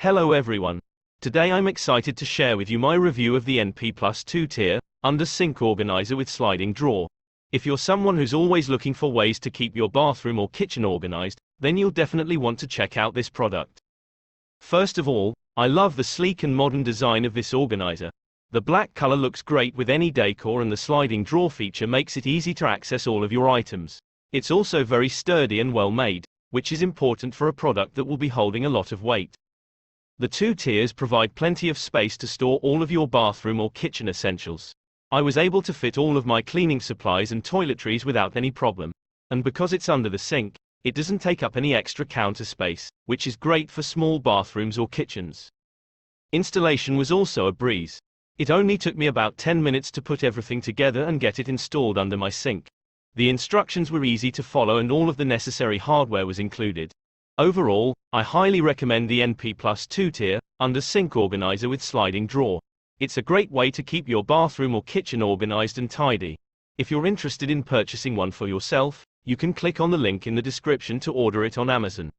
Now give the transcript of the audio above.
Hello everyone. Today I'm excited to share with you my review of the NPPLUS 2-tier, under sink organizer with sliding drawer. If you're someone who's always looking for ways to keep your bathroom or kitchen organized, then you'll definitely want to check out this product. First of all, I love the sleek and modern design of this organizer. The black color looks great with any decor, and the sliding drawer feature makes it easy to access all of your items. It's also very sturdy and well made, which is important for a product that will be holding a lot of weight. The two tiers provide plenty of space to store all of your bathroom or kitchen essentials. I was able to fit all of my cleaning supplies and toiletries without any problem. And because it's under the sink, it doesn't take up any extra counter space, which is great for small bathrooms or kitchens. Installation was also a breeze. It only took me about 10 minutes to put everything together and get it installed under my sink. The instructions were easy to follow and all of the necessary hardware was included. Overall, I highly recommend the NPPLUS 2-tier, under sink organizer with sliding drawer. It's a great way to keep your bathroom or kitchen organized and tidy. If you're interested in purchasing one for yourself, you can click on the link in the description to order it on Amazon.